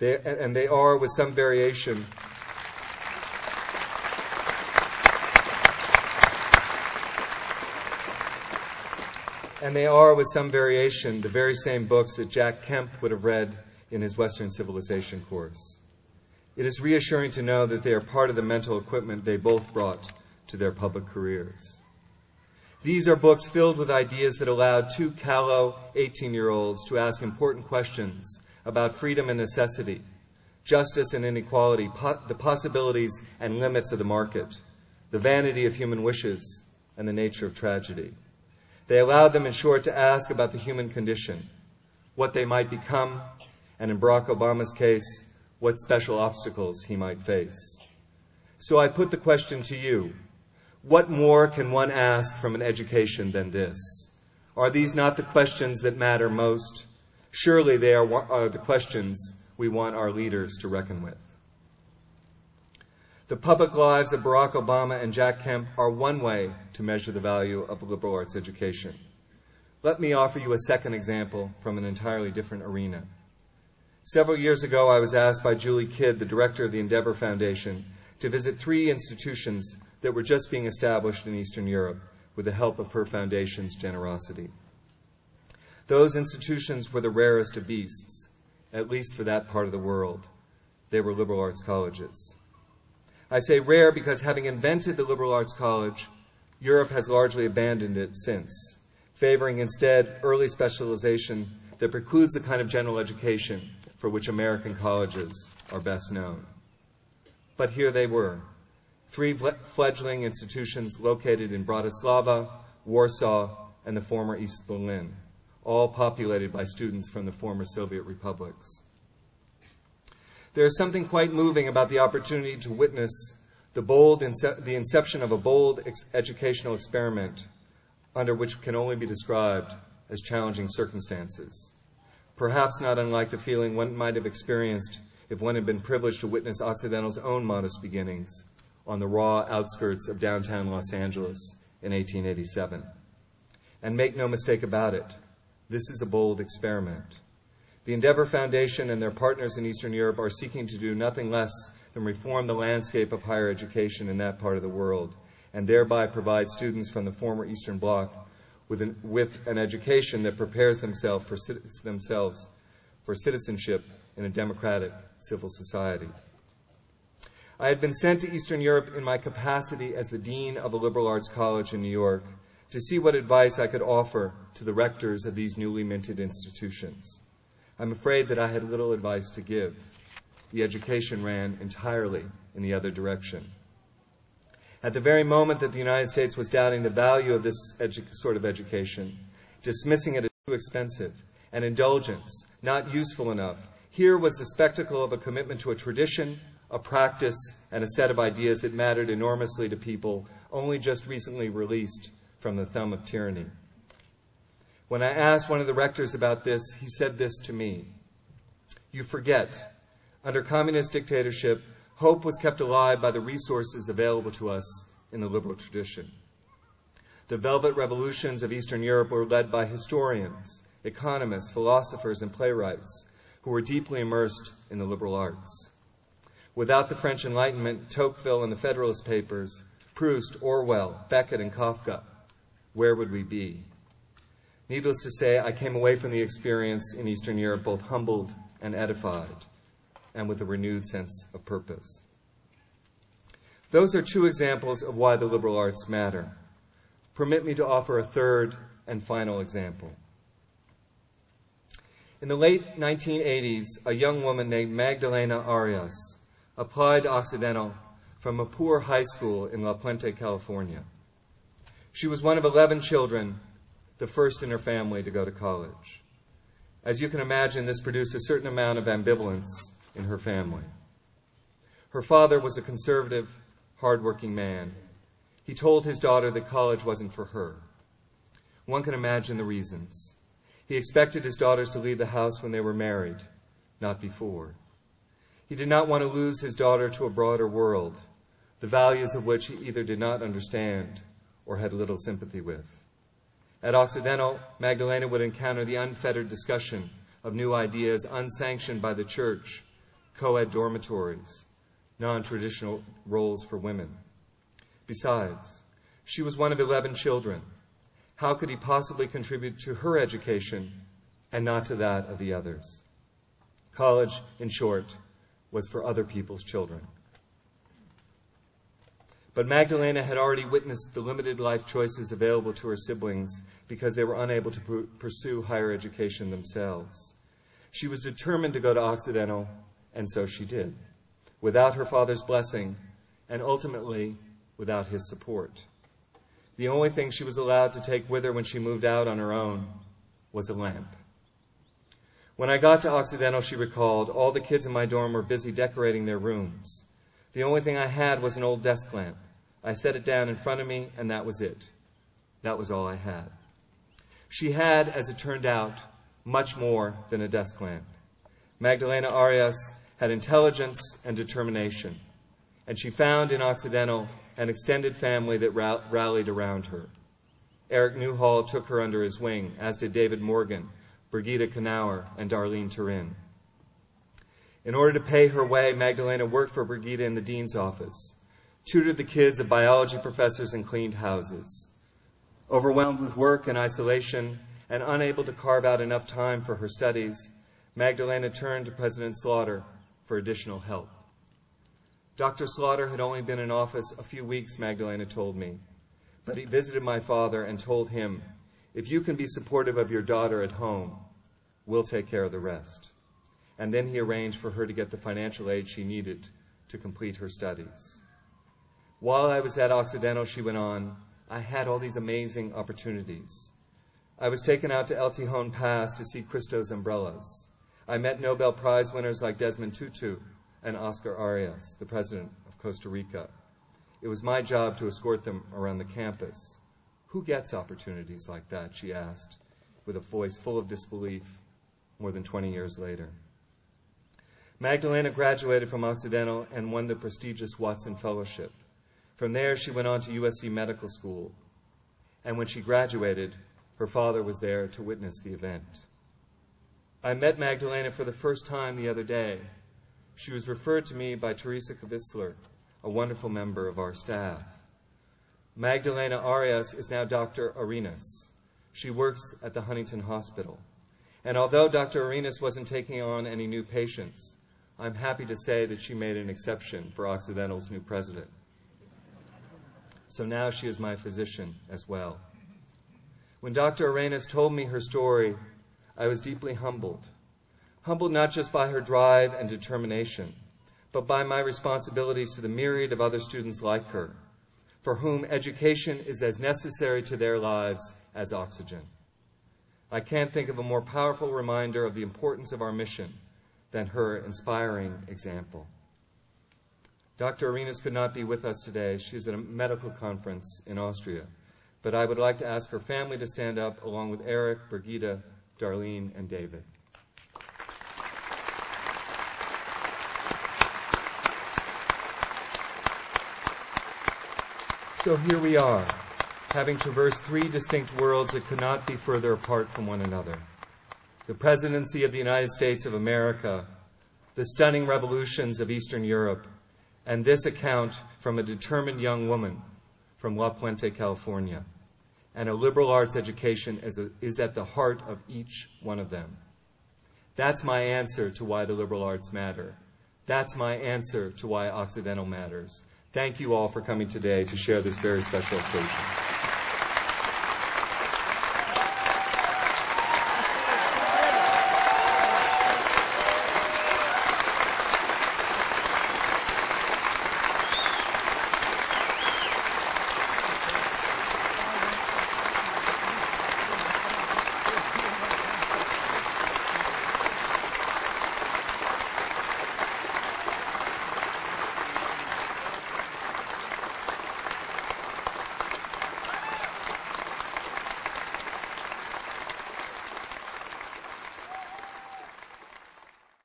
They are, with some variation, the very same books that Jack Kemp would have read in his Western Civilization course. It is reassuring to know that they are part of the mental equipment they both brought to their public careers. These are books filled with ideas that allowed two callow 18-year-olds to ask important questions about freedom and necessity, justice and inequality, the possibilities and limits of the market, the vanity of human wishes, and the nature of tragedy. They allowed them, in short, to ask about the human condition, what they might become, and in Barack Obama's case, what special obstacles he might face. So I put the question to you: what more can one ask from an education than this? Are these not the questions that matter most? Surely they are the questions we want our leaders to reckon with. The public lives of Barack Obama and Jack Kemp are one way to measure the value of a liberal arts education. Let me offer you a second example from an entirely different arena. Several years ago, I was asked by Julie Kidd, the director of the Endeavor Foundation, to visit 3 institutions that were just being established in Eastern Europe with the help of her foundation's generosity. Those institutions were the rarest of beasts, at least for that part of the world. They were liberal arts colleges. I say rare because, having invented the liberal arts college, Europe has largely abandoned it since, favoring instead early specialization that precludes the kind of general education for which American colleges are best known. But here they were, 3 fledgling institutions located in Bratislava, Warsaw, and the former East Berlin, all populated by students from the former Soviet republics. There is something quite moving about the opportunity to witness the inception of a bold educational experiment under which can only be described as challenging circumstances, perhaps not unlike the feeling one might have experienced if one had been privileged to witness Occidental's own modest beginnings on the raw outskirts of downtown Los Angeles in 1887. And make no mistake about it, this is a bold experiment. The Endeavor Foundation and their partners in Eastern Europe are seeking to do nothing less than reform the landscape of higher education in that part of the world, and thereby provide students from the former Eastern Bloc with an education that prepares themselves for citizenship in a democratic civil society. I had been sent to Eastern Europe in my capacity as the dean of a liberal arts college in New York to see what advice I could offer to the rectors of these newly minted institutions. I'm afraid that I had little advice to give. The education ran entirely in the other direction. At the very moment that the United States was doubting the value of this sort of education, dismissing it as too expensive, an indulgence, not useful enough, here was the spectacle of a commitment to a tradition, a practice, and a set of ideas that mattered enormously to people only just recently released from the thumb of tyranny. When I asked one of the rectors about this, he said this to me: "You forget, under communist dictatorship, hope was kept alive by the resources available to us in the liberal tradition. The velvet revolutions of Eastern Europe were led by historians, economists, philosophers, and playwrights who were deeply immersed in the liberal arts. Without the French Enlightenment, Tocqueville and the Federalist Papers, Proust, Orwell, Beckett, and Kafka, where would we be?" Needless to say, I came away from the experience in Eastern Europe both humbled and edified, and with a renewed sense of purpose. Those are 2 examples of why the liberal arts matter. Permit me to offer a third and final example. In the late 1980s, a young woman named Magdalena Arias applied to Occidental from a poor high school in La Puente, California. She was one of 11 children, the first in her family to go to college. As you can imagine, this produced a certain amount of ambivalence in her family. Her father was a conservative, hardworking man. He told his daughter that college wasn't for her. One can imagine the reasons. He expected his daughters to leave the house when they were married, not before. He did not want to lose his daughter to a broader world, the values of which he either did not understand or had little sympathy with. At Occidental, Magdalena would encounter the unfettered discussion of new ideas unsanctioned by the church co-ed dormitories, non-traditional roles for women. Besides, she was one of 11 children. How could he possibly contribute to her education and not to that of the others? College, in short, was for other people's children. But Magdalena had already witnessed the limited life choices available to her siblings because they were unable to pursue higher education themselves. She was determined to go to Occidental, and so she did, without her father's blessing and ultimately without his support. The only thing she was allowed to take with her when she moved out on her own was a lamp. When I got to Occidental, she recalled, all the kids in my dorm were busy decorating their rooms. The only thing I had was an old desk lamp. I set it down in front of me, and that was it. That was all I had. She had, as it turned out, much more than a desk lamp. Magdalena Arias had intelligence and determination, and she found in Occidental an extended family that rallied around her. Eric Newhall took her under his wing, as did David Morgan, Brigitte Knauer, and Darlene Turin. In order to pay her way, Magdalena worked for Brigitte in the dean's office, tutored the kids of biology professors, and cleaned houses. Overwhelmed with work and isolation and unable to carve out enough time for her studies, Magdalena turned to President Slaughter for additional help. Dr. Slaughter had only been in office a few weeks, Magdalena told me, but he visited my father and told him, if you can be supportive of your daughter at home, we'll take care of the rest. And then he arranged for her to get the financial aid she needed to complete her studies. While I was at Occidental, she went on, I had all these amazing opportunities. I was taken out to El Tijon Pass to see Christo's umbrellas. I met Nobel Prize winners like Desmond Tutu and Oscar Arias, the president of Costa Rica. It was my job to escort them around the campus. Who gets opportunities like that, she asked, with a voice full of disbelief more than 20 years later. Magdalena graduated from Occidental and won the prestigious Watson Fellowship. From there, she went on to USC Medical School. And when she graduated, her father was there to witness the event. I met Magdalena for the first time the other day. She was referred to me by Teresa Kavissler, a wonderful member of our staff. Magdalena Arias is now Dr. Arenas. She works at the Huntington Hospital. And although Dr. Arenas wasn't taking on any new patients, I'm happy to say that she made an exception for Occidental's new president. So now she is my physician as well. When Dr. Arenas told me her story, I was deeply humbled. Humbled not just by her drive and determination, but by my responsibilities to the myriad of other students like her, for whom education is as necessary to their lives as oxygen. I can't think of a more powerful reminder of the importance of our mission than her inspiring example. Dr. Arenas could not be with us today. She's at a medical conference in Austria. But I would like to ask her family to stand up along with Eric, Brigitte, Darlene, and David. So here we are, having traversed three distinct worlds that could not be further apart from one another. The presidency of the United States of America, the stunning revolutions of Eastern Europe, and this account from a determined young woman from La Puente, California. And a liberal arts education is at the heart of each one of them. That's my answer to why the liberal arts matter. That's my answer to why Occidental matters. Thank you all for coming today to share this very special occasion.